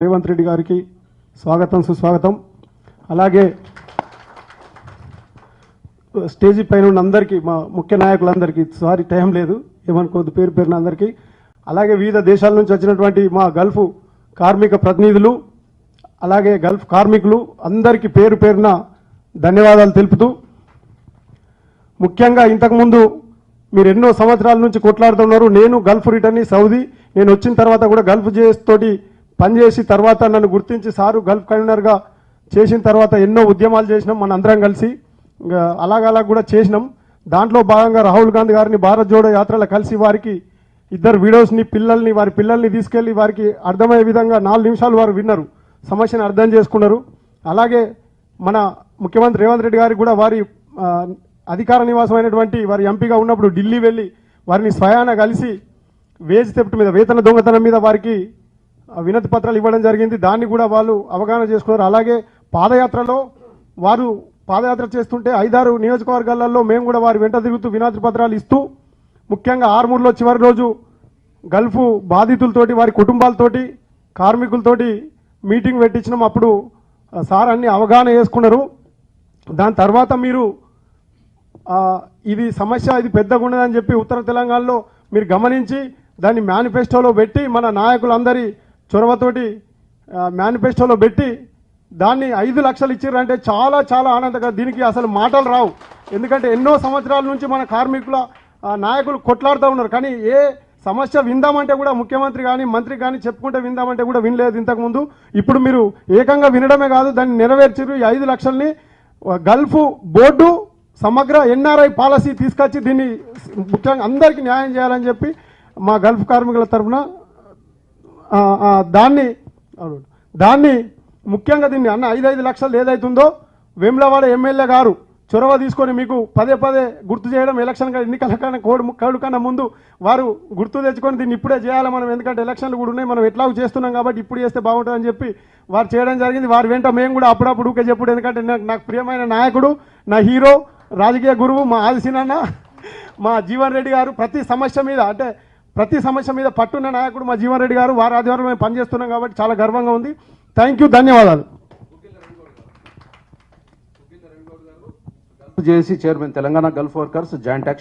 రేవంత్ రెడ్డి గారికి స్వాగతం సుస్వాగతం. అలాగే స్టేజీ పైన ఉన్న అందరికీ, మా ముఖ్య నాయకులందరికీ, సారీ టైం లేదు ఏమనుకోవద్దు, పేరు పేరున అందరికీ, అలాగే వివిధ దేశాల నుంచి వచ్చినటువంటి మా గల్ఫ్ కార్మిక ప్రతినిధులు, అలాగే గల్ఫ్ కార్మికులు అందరికీ పేరు పేరున ధన్యవాదాలు తెలుపుతూ, ముఖ్యంగా ఇంతకుముందు మీరు ఎన్నో సంవత్సరాల నుంచి కొట్లాడుతున్నారు. నేను గల్ఫ్ రిటర్న్ సౌదీ, నేను వచ్చిన తర్వాత కూడా గల్ఫ్ జేఎస్ తోటి పనిచేసి తర్వాత నన్ను గుర్తించి సారు గల్ఫ్ కన్వీనర్గా చేసిన తర్వాత ఎన్నో ఉద్యమాలు చేసినాం మన అందరం కలిసి, అలాగలా కూడా చేసినాం. దాంట్లో భాగంగా రాహుల్ గాంధీ గారిని భారత్ జోడో యాత్రలో కలిసి వారికి ఇద్దరు వీడియోస్ని వారి పిల్లల్ని తీసుకెళ్లి వారికి అర్థమయ్యే విధంగా 4 నిమిషాలు వారు విన్నారు, సమస్యను అర్థం చేసుకున్నారు. అలాగే మన ముఖ్యమంత్రి రేవంత్ రెడ్డి గారికి కూడా వారి అధికార నివాసమైనటువంటి వారి ఎంపీగా ఉన్నప్పుడు ఢిల్లీ వెళ్ళి వారిని స్వయాన కలిసి వేజ్ థెఫ్ట్ మీద, వేతన దొంగతనం మీద వారికి వినతి పత్రాలు ఇవ్వడం జరిగింది. దాన్ని కూడా వాళ్ళు అవగాహన చేసుకున్నారు. అలాగే పాదయాత్రలో వారు పాదయాత్ర చేస్తుంటే 5-6 నియోజకవర్గాలలో మేము కూడా వారి వెంట తిరుగుతూ వినతి పత్రాలు ఇస్తూ, ముఖ్యంగా ఆర్మూర్లో చివరి రోజు గల్ఫ్ బాధితులతోటి, వారి కుటుంబాలతోటి, కార్మికులతోటి మీటింగ్ పెట్టించినాం. అప్పుడు సార్ అన్ని అవగాహన చేసుకున్నారు. దాని తర్వాత మీరు ఇది సమస్య, ఇది పెద్దగా ఉన్నదని చెప్పి ఉత్తర తెలంగాణలో మీరు గమనించి దాన్ని మేనిఫెస్టోలో పెట్టి, మన నాయకులందరి చొరవతోటి మేనిఫెస్టోలో పెట్టి దాన్ని 5 లక్షలు ఇచ్చారంటే చాలా చాలా ఆనందంగా, దీనికి అసలు మాటలు రావు. ఎందుకంటే ఎన్నో సంవత్సరాల నుంచి మన కార్మికుల నాయకులు కొట్లాడుతూ ఉన్నారు. కానీ ఏ సమస్య విందామంటే కూడా ముఖ్యమంత్రి కానీ మంత్రి కానీ చెప్పుకుంటే విందామంటే కూడా వినలేదు ఇంతకుముందు. ఇప్పుడు మీరు ఏకంగా వినడమే కాదు, దాన్ని నెరవేర్చారు. ఈ 5 లక్షల్ని గల్ఫ్ బోర్డు సమగ్ర ఎన్ఆర్ఐ పాలసీ తీసుకొచ్చి దీన్ని ముఖ్యంగా అందరికీ న్యాయం చేయాలని చెప్పి మా గల్ఫ్ కార్మికుల తరఫున దాన్ని ముఖ్యంగా దీన్ని అన్న 5 లక్షలు ఏదైతుందో వేములవాడ ఎమ్మెల్యే గారు చొరవ తీసుకొని మీకు పదే గుర్తు చేయడం, ఎలక్షన్ ఎన్నికల కన్నా కోడు కన్నా ముందు వారు గుర్తు తెచ్చుకొని దీన్ని ఇప్పుడే చేయాలి మనం, ఎందుకంటే ఎలక్షన్లు కూడా ఉన్నాయి, మనం ఎట్లాగూ చేస్తున్నాం కాబట్టి ఇప్పుడు చేస్తే బాగుంటుందని చెప్పి వారు చేయడం జరిగింది. వారి వెంట మేము కూడా అప్పుడప్పుడు ఊకే చెప్పుడు, ఎందుకంటే నాకు ప్రియమైన నాయకుడు, నా హీరో, రాజకీయ గురువు మా ఆదిశీనన్న, మా జీవన్ రెడ్డి గారు ప్రతి సమస్య మీద పట్టున్న నాయకుడు మా జీవన్ రెడ్డి గారు. వారి ఆధ్వర్యంలో మేము పనిచేస్తున్నాం కాబట్టి చాలా గర్వంగా ఉంది. థ్యాంక్ యూ, ధన్యవాదాలు. JAC chairman, Telangana Gulf workers joint action